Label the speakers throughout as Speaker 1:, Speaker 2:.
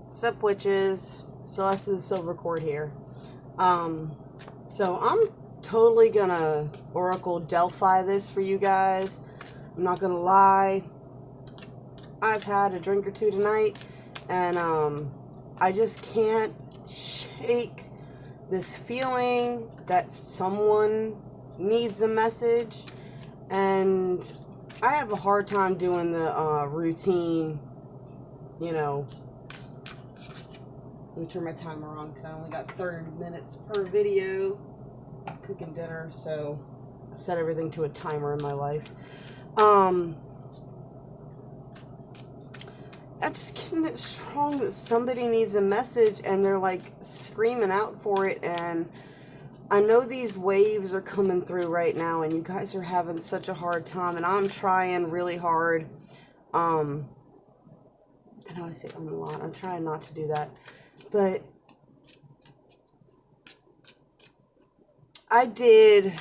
Speaker 1: Sup witches, Celeste the Silver Cord here. So I'm totally gonna Oracle Delphi this for you guys. I'm not gonna lie. I've had a drink or two tonight, and I just can't shake this feeling that someone needs a message, and I have a hard time doing the routine, you know. Let me turn my timer on because I only got 30 minutes per video cooking dinner, so I set everything to a timer in my life. I just getting it strong that somebody needs a message and they're like screaming out for it, and I know these waves are coming through right now and you guys are having such a hard time, and I'm trying really hard. I know I say a lot. I'm trying not to do that. But I did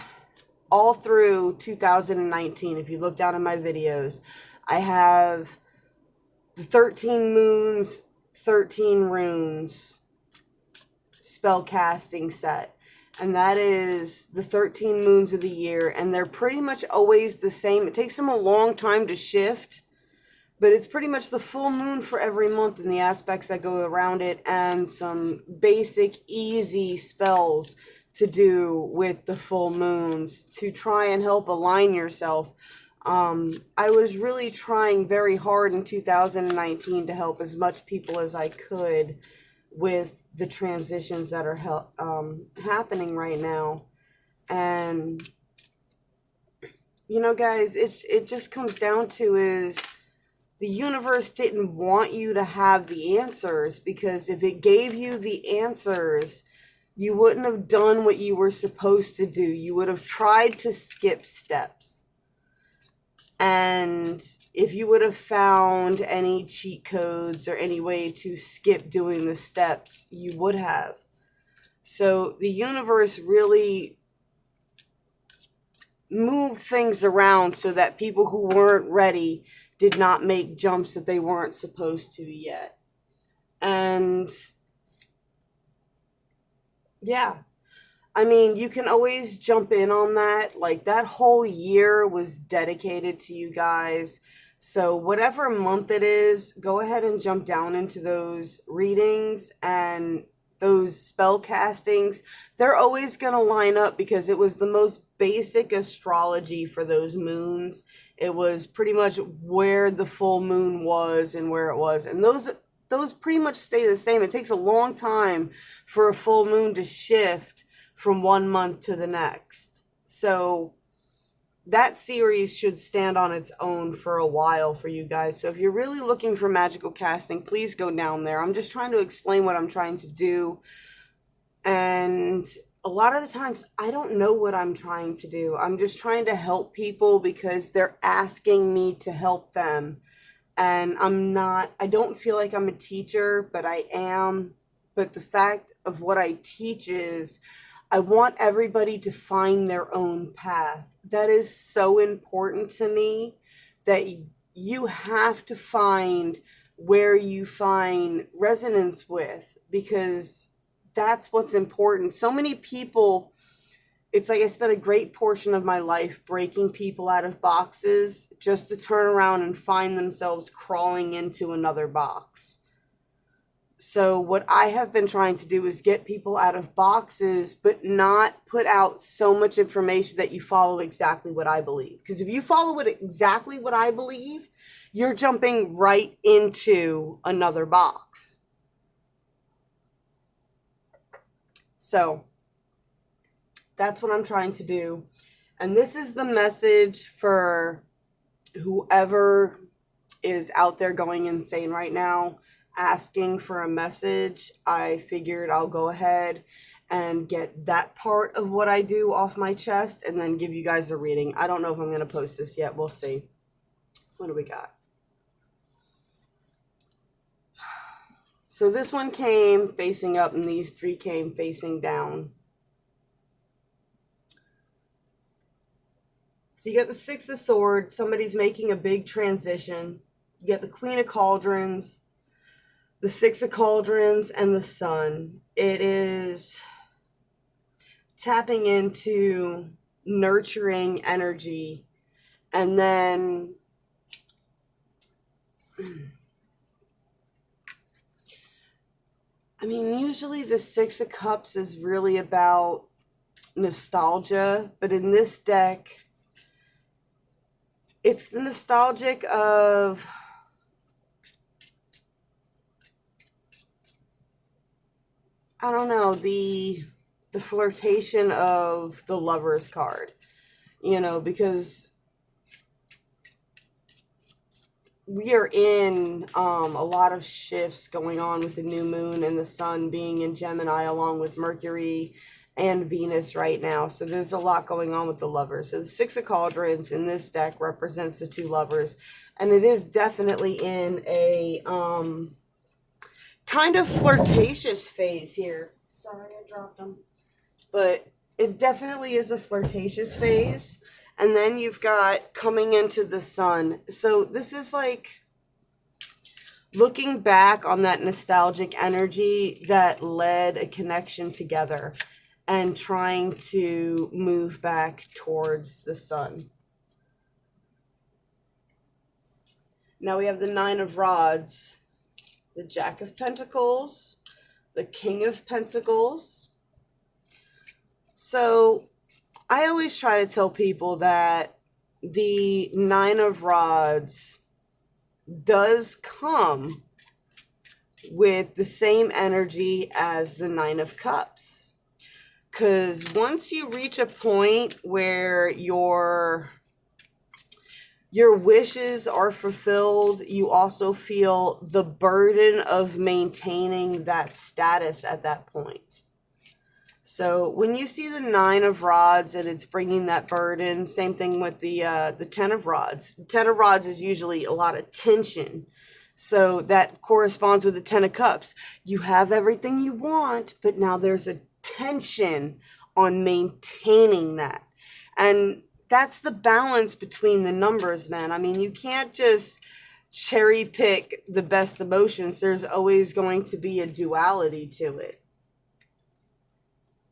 Speaker 1: all through 2019. If you look down in my videos, I have the 13 moons, 13 runes spell casting set. And that is the 13 moons of the year. And they're pretty much always the same. It takes them a long time to shift, but it's pretty much the full moon for every month and the aspects that go around it, and some basic, easy spells to do with the full moons to try and help align yourself. I was really trying very hard in 2019 to help as much people as I could with the transitions that are happening right now. And, you know, guys, it just comes down to is the universe didn't want you to have the answers, because if it gave you the answers, you wouldn't have done what you were supposed to do. You would have tried to skip steps. And if you would have found any cheat codes or any way to skip doing the steps, you would have. So the universe really moved things around so that people who weren't ready did not make jumps that they weren't supposed to yet. And yeah, I mean, you can always jump in on that. Like, that whole year was dedicated to you guys. So whatever month it is, go ahead and jump down into those readings and those spell castings. They're always going to line up because it was the most basic astrology for those moons. It was pretty much where the full moon was and where it was. And those pretty much stay the same. It takes a long time for a full moon to shift from one month to the next. So that series should stand on its own for a while for you guys. So if you're really looking for magical casting, please go down there. I'm just trying to explain what I'm trying to do. And a lot of the times I don't know what I'm trying to do. I'm just trying to help people because they're asking me to help them. And I don't feel like I'm a teacher, but I am. But the fact of what I teach is I want everybody to find their own path. That is so important to me, that you have to find where you find resonance with, because that's what's important. So many people, it's like I spent a great portion of my life breaking people out of boxes just to turn around and find themselves crawling into another box. So what I have been trying to do is get people out of boxes, but not put out so much information that you follow exactly what I believe. Because if you follow exactly what I believe, you're jumping right into another box. So that's what I'm trying to do. And this is the message for whoever is out there going insane right now, asking for a message. I figured I'll go ahead and get that part of what I do off my chest and then give you guys a reading. I don't know if I'm going to post this yet. We'll see. What do we got? So this one came facing up and these three came facing down. So you got the Six of Swords. Somebody's making a big transition. You get the Queen of Cauldrons, the Six of Cauldrons and the Sun. It is tapping into nurturing energy. And then I mean, usually the Six of Cups is really about nostalgia, but in this deck, it's the nostalgic of, I don't know, the flirtation of the Lovers card, because we are in a lot of shifts going on with the new moon and the sun being in Gemini along with Mercury and Venus right now. So there's a lot going on with the Lovers. So the Six of Cauldrons in this deck represents the two lovers. And it is definitely in a kind of flirtatious phase here. Sorry, I dropped them. But it definitely is a flirtatious phase. And then you've got coming into the sun. So this is like looking back on that nostalgic energy that led a connection together and trying to move back towards the sun. Now we have the Nine of Rods, the Jack of Pentacles, the King of Pentacles. So I always try to tell people that the Nine of Rods does come with the same energy as the Nine of Cups. Because once you reach a point where your wishes are fulfilled, you also feel the burden of maintaining that status at that point. So when you see the Nine of Rods and it's bringing that burden, same thing with the Ten of Rods. The Ten of Rods is usually a lot of tension. So that corresponds with the Ten of Cups. You have everything you want, but now there's a tension on maintaining that. And that's the balance between the numbers, man. I mean, you can't just cherry pick the best emotions. There's always going to be a duality to it.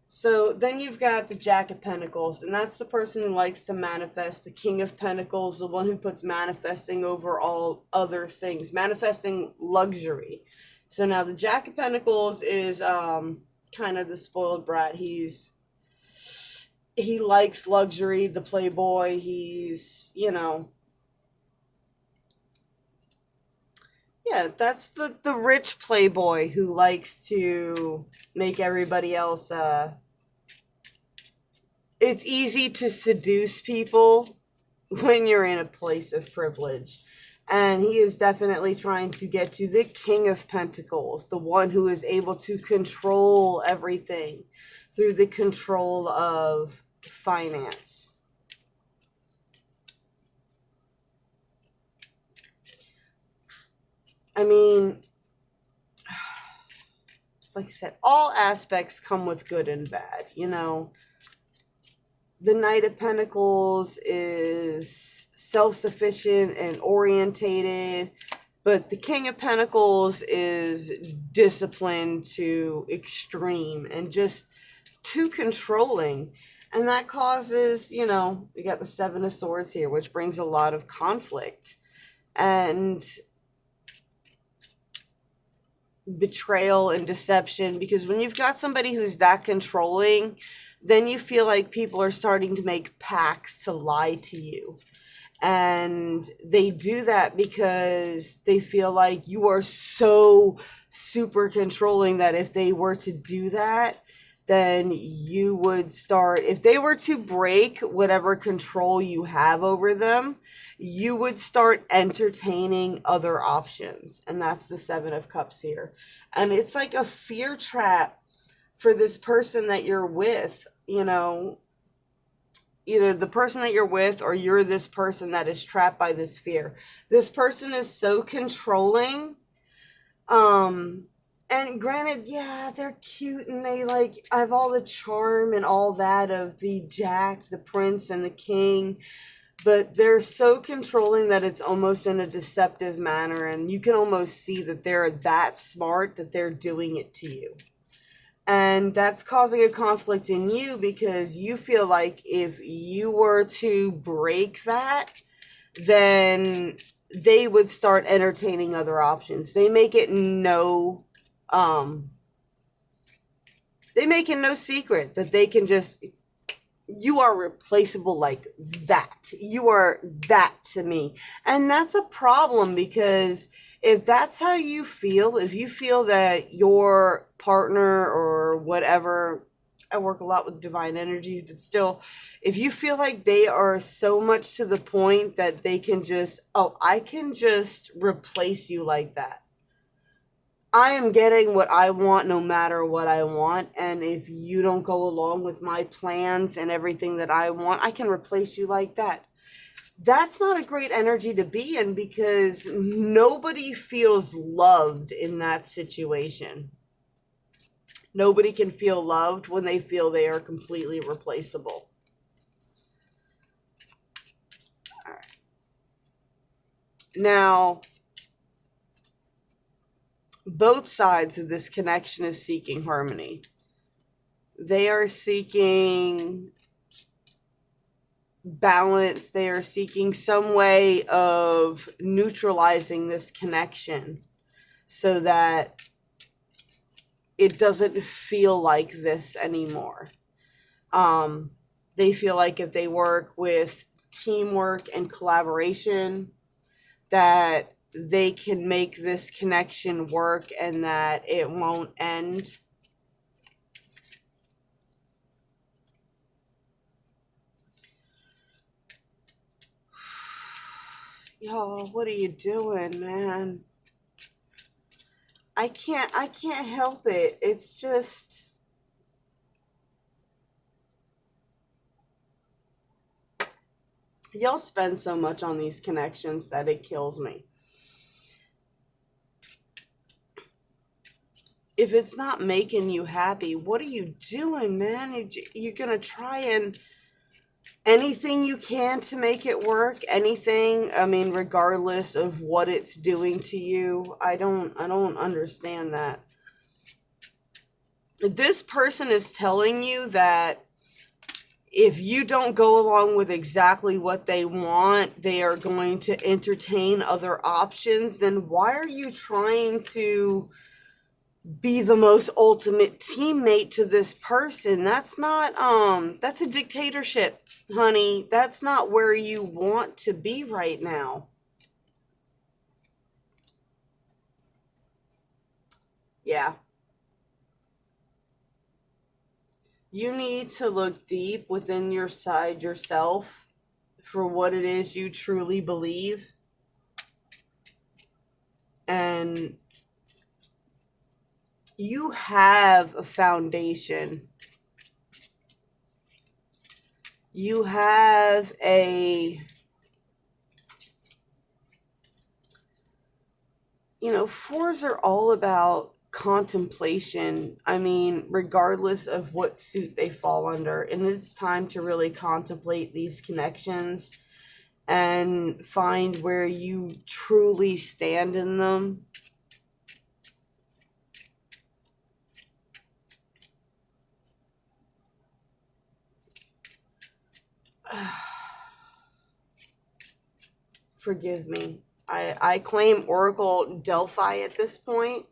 Speaker 1: So then you've got the Jack of Pentacles, and that's the person who likes to manifest. The King of Pentacles, the one who puts manifesting over all other things, manifesting luxury. So now the Jack of Pentacles is kind of the spoiled brat. He likes luxury, the playboy. He's, yeah, that's the rich playboy who likes to make everybody else it's easy to seduce people when you're in a place of privilege. And he is definitely trying to get to the King of Pentacles, the one who is able to control everything through the control of finance. I mean, like I said, all aspects come with good and bad, The Knight of Pentacles is self-sufficient and orientated, but the King of Pentacles is disciplined to extreme and just too controlling. And that causes, we got the Seven of Swords here, which brings a lot of conflict and betrayal and deception, because when you've got somebody who's that controlling, then you feel like people are starting to make pacts to lie to you. And they do that because they feel like you are so super controlling that if they were to do that, then you would start, if they were to break whatever control you have over them, you would start entertaining other options. And that's the Seven of Cups here. And it's like a fear trap for this person that you're with, either the person that you're with or you're this person that is trapped by this fear. This person is so controlling. And granted, yeah, they're cute and they have all the charm and all that of the Jack, the Prince, and the King. but they're so controlling that it's almost in a deceptive manner, and you can almost see that they're that smart that they're doing it to you. And that's causing a conflict in you because you feel like if you were to break that, then they would start entertaining other options. They make it no secret that they can just, you are replaceable like that. You are that to me. And that's a problem because if that's how you feel, if you feel that your partner or whatever, I work a lot with divine energies, but still, if you feel like they are so much to the point that they can just, oh, I can just replace you like that. I am getting what I want no matter what I want. And if you don't go along with my plans and everything that I want, I can replace you like that. That's not a great energy to be in because nobody feels loved in that situation. Nobody can feel loved when they feel they are completely replaceable. All right. Now, both sides of this connection is seeking harmony. They are seeking balance. They are seeking some way of neutralizing this connection so that it doesn't feel like this anymore. They feel like if they work with teamwork and collaboration, that they can make this connection work and that it won't end. Yo, what are you doing, man? I can't help it. It's just, y'all spend so much on these connections that it kills me. If it's not making you happy, what are you doing, man? You're gonna try and anything you can to make it work. Anything, I mean, regardless of what it's doing to you. I don't understand that. This person is telling you that if you don't go along with exactly what they want, they are going to entertain other options. Then why are you trying to be the most ultimate teammate to this person? That's not, that's a dictatorship, honey. That's not where you want to be right now. Yeah. You need to look deep within your side yourself for what it is you truly believe. And you have a foundation. You have fours are all about contemplation. I mean, regardless of what suit they fall under. And it's time to really contemplate these connections and find where you truly stand in them. Forgive me. I claim Oracle Delphi at this point.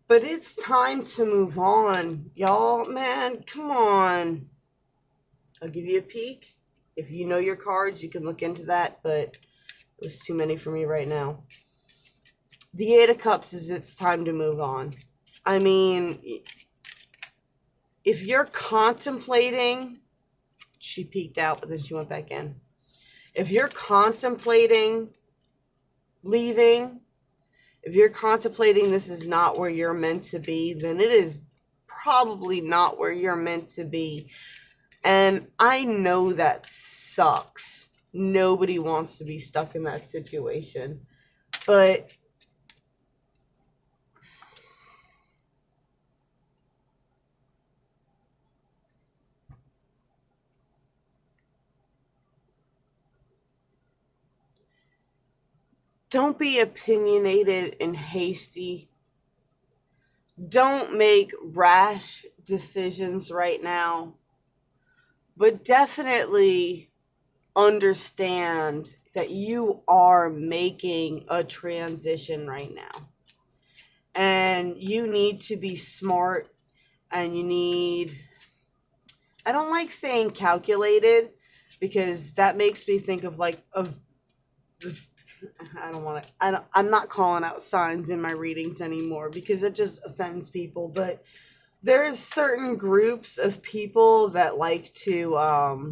Speaker 1: But it's time to move on. Y'all, man, come on. I'll give you a peek. If you know your cards, you can look into that, but it was too many for me right now. The Eight of Cups is it's time to move on. I mean, if you're contemplating, she peeked out, but then she went back in. If you're contemplating leaving, if you're contemplating this is not where you're meant to be, then it is probably not where you're meant to be. And I know that sucks. Nobody wants to be stuck in that situation. But Don't be opinionated and hasty. Don't make rash decisions right now, but definitely understand that you are making a transition right now. And you need to be smart, and you need, I don't like saying calculated, because that makes me think of like a, I don't want to, I'm not calling out signs in my readings anymore because it just offends people. But there's certain groups of people that like to,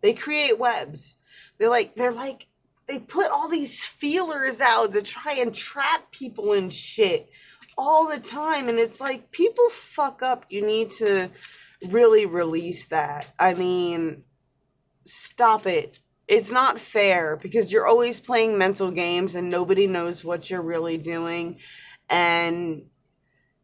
Speaker 1: they create webs. They put all these feelers out to try and trap people in shit all the time. And it's like, people fuck up. You need to really release that. I mean, stop it. It's not fair because you're always playing mental games and nobody knows what you're really doing. And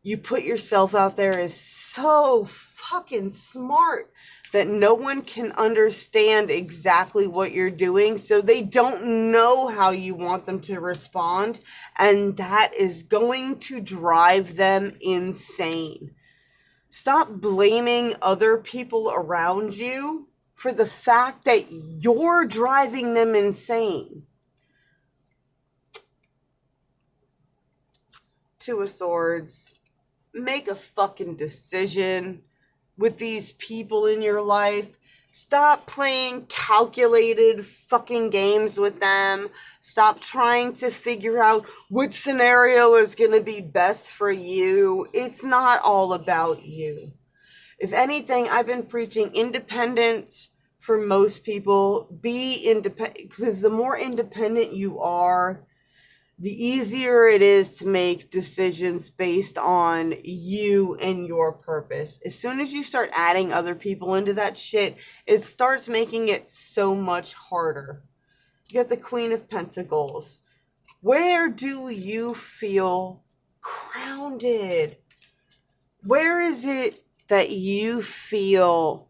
Speaker 1: you put yourself out there as so fucking smart that no one can understand exactly what you're doing. So they don't know how you want them to respond. And that is going to drive them insane. Stop blaming other people around you for the fact that you're driving them insane. Two of Swords. Make a fucking decision with these people in your life. Stop playing calculated fucking games with them. Stop trying to figure out which scenario is going to be best for you. It's not all about you. If anything, I've been preaching independence for most people. Be independent, because the more independent you are, the easier it is to make decisions based on you and your purpose. As soon as you start adding other people into that shit, it starts making it so much harder. You got the Queen of Pentacles. Where do you feel grounded? Where is it that you feel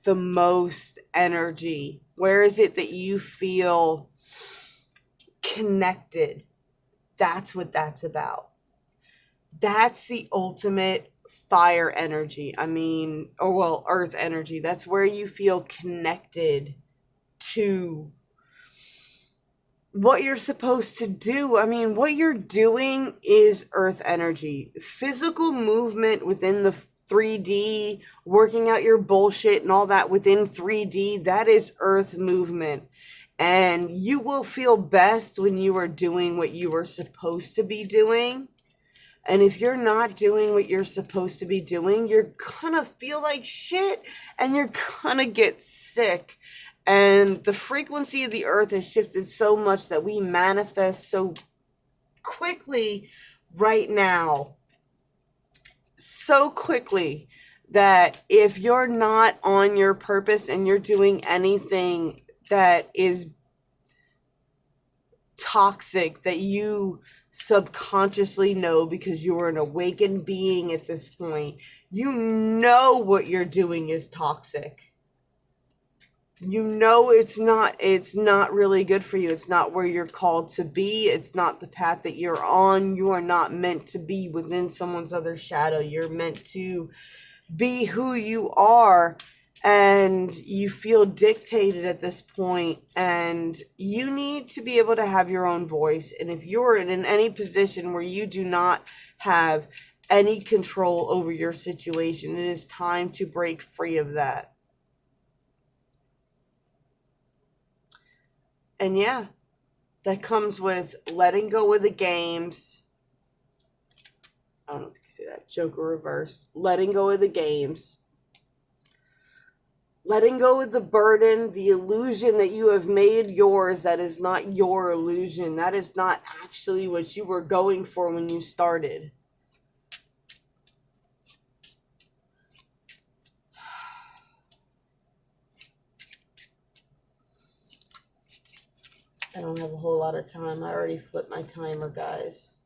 Speaker 1: the most energy? Where is it that you feel connected? That's what that's about. That's the ultimate fire energy. Earth energy. That's where you feel connected to what you're supposed to do. I mean, what you're doing is earth energy. Physical movement within the 3D, working out your bullshit and all that within 3D, that is earth movement. And you will feel best when you are doing what you are supposed to be doing. And if you're not doing what you're supposed to be doing, you're gonna feel like shit and you're gonna get sick. And the frequency of the earth has shifted so much that we manifest so quickly right now. So quickly that if you're not on your purpose and you're doing anything that is toxic, that you subconsciously know because you're an awakened being at this point, you know what you're doing is toxic. You know it's not really good for you. It's not where you're called to be. It's not the path that you're on. You are not meant to be within someone's other shadow. You're meant to be who you are, and you feel dictated at this point, and you need to be able to have your own voice. And if you're in any position where you do not have any control over your situation, it is time to break free of that. And yeah, that comes with letting go of the games. I don't know if you can see that. Joker reversed. Letting go of the games. Letting go of the burden, the illusion that you have made yours, that is not your illusion. That is not actually what you were going for when you started. I don't have a whole lot of time. I already flipped my timer, guys.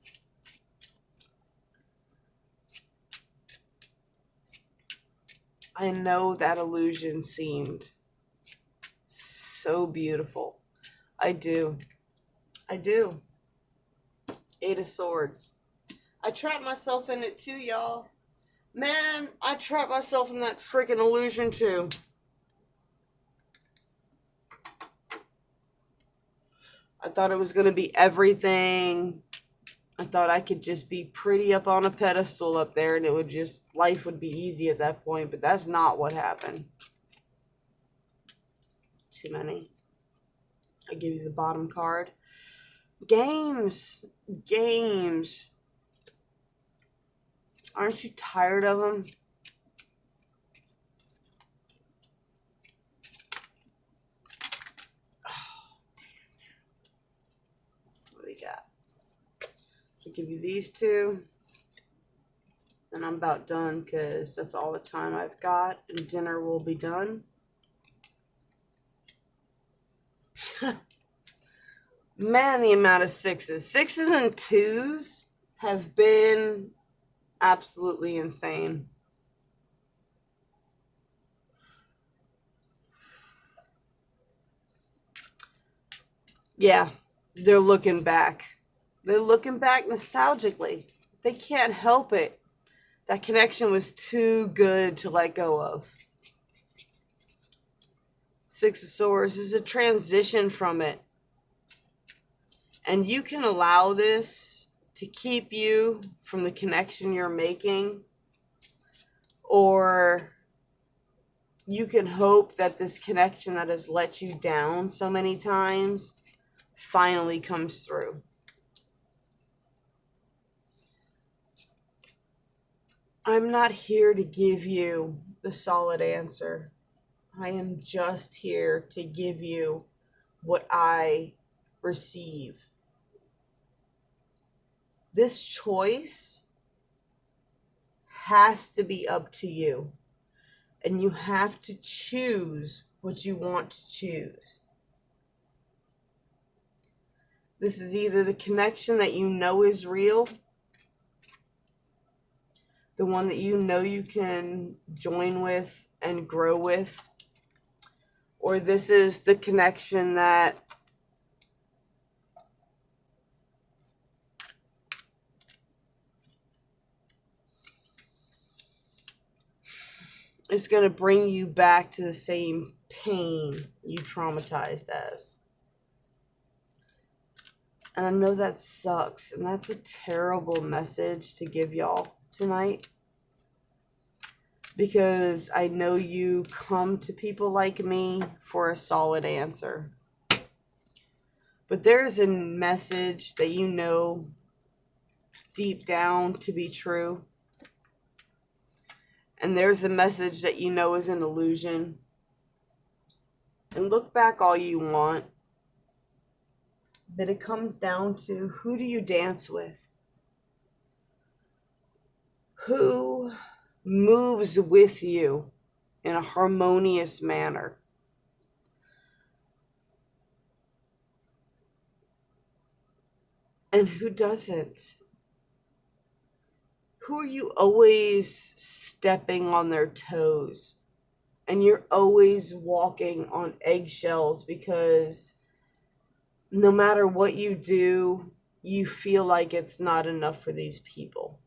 Speaker 1: I know that illusion seemed so beautiful. I do. I do. Eight of Swords. I trapped myself in it too, y'all. Man, I trapped myself in that freaking illusion too. I thought it was going to be everything. I thought I could just be pretty up on a pedestal up there and it would just, life would be easy at that point, but that's not what happened. Too many. I give you the bottom card. Games. Games. Aren't you tired of them? What do we got? I'll give you these two. And I'm about done because that's all the time I've got. And dinner will be done. Man, the amount of sixes. Sixes and twos have been absolutely insane. Yeah, they're looking back. They're looking back nostalgically. They can't help it. That connection was too good to let go of. Six of Swords is a transition from it. And you can allow this to keep you from the connection you're making, or you can hope that this connection that has let you down so many times finally comes through. I'm not here to give you the solid answer. I am just here to give you what I receive. This choice has to be up to you. And you have to choose what you want to choose. This is either the connection that you know is real, the one that you know you can join with and grow with, or this is the connection that is going to bring you back to the same pain you traumatized as. And I know that sucks, and that's a terrible message to give y'all tonight, because I know you come to people like me for a solid answer. But there is a message that you know deep down to be true. And there's a message that you know is an illusion. And look back all you want. But it comes down to, who do you dance with? Who moves with you in a harmonious manner? And who doesn't? Who are you always stepping on their toes? And you're always walking on eggshells because no matter what you do, you feel like it's not enough for these people.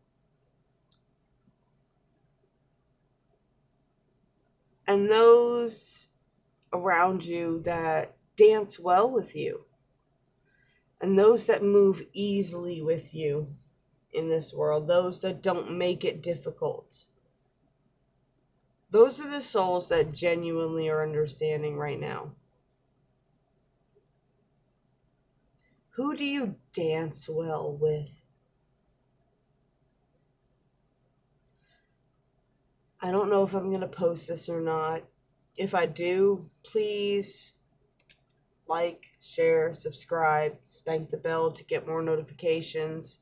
Speaker 1: And those around you that dance well with you, and those that move easily with you in this world, those that don't make it difficult, those are the souls that genuinely are understanding right now. Who do you dance well with? I don't know if I'm going to post this or not. If I do, please like, share, subscribe, spank the bell to get more notifications.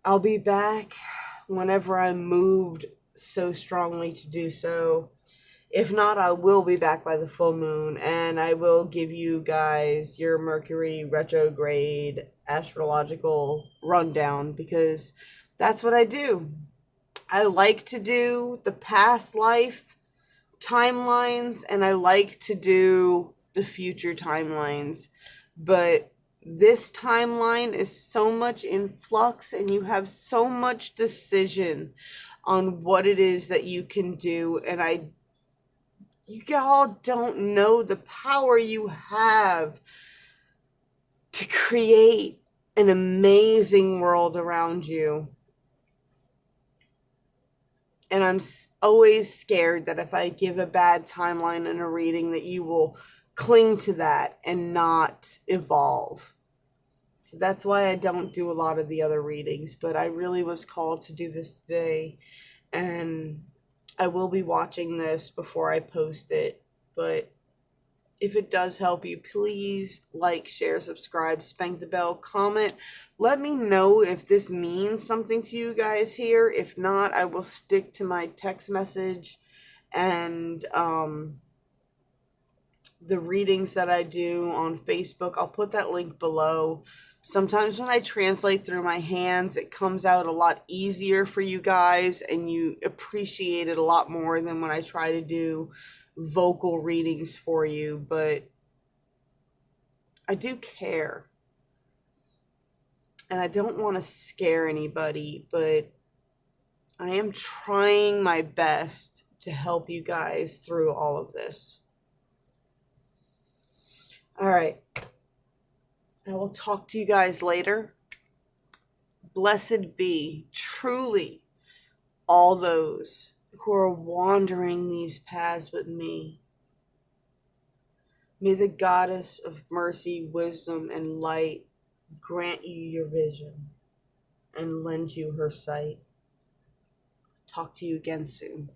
Speaker 1: I'll be back whenever I'm moved so strongly to do so. If not, I will be back by the full moon, and I will give you guys your Mercury retrograde astrological rundown, because that's what I do. I like to do the past life timelines, and I like to do the future timelines, but This timeline is so much in flux, and you have so much decision on what it is that you can do. And you all don't know the power you have to create an amazing world around you. And I'm always scared that if I give a bad timeline in a reading, that you will cling to that and not evolve. So that's why I don't do a lot of the other readings, but I really was called to do this today, and I will be watching this before I post it. But if it does help you, please like, share, subscribe, spank the bell, comment. Let me know if this means something to you guys here. If not, I will stick to my text message and the readings that I do on Facebook. I'll put that link below. Sometimes when I translate through my hands, it comes out a lot easier for you guys, and you appreciate it a lot more than when I try to do vocal readings for you. But I do care, and I don't want to scare anybody, but I am trying my best to help you guys through all of this. All right. I will talk to you guys later. Blessed be truly all those who are wandering these paths with me. May the goddess of mercy, wisdom, and light grant you your vision and lend you her sight. Talk to you again soon.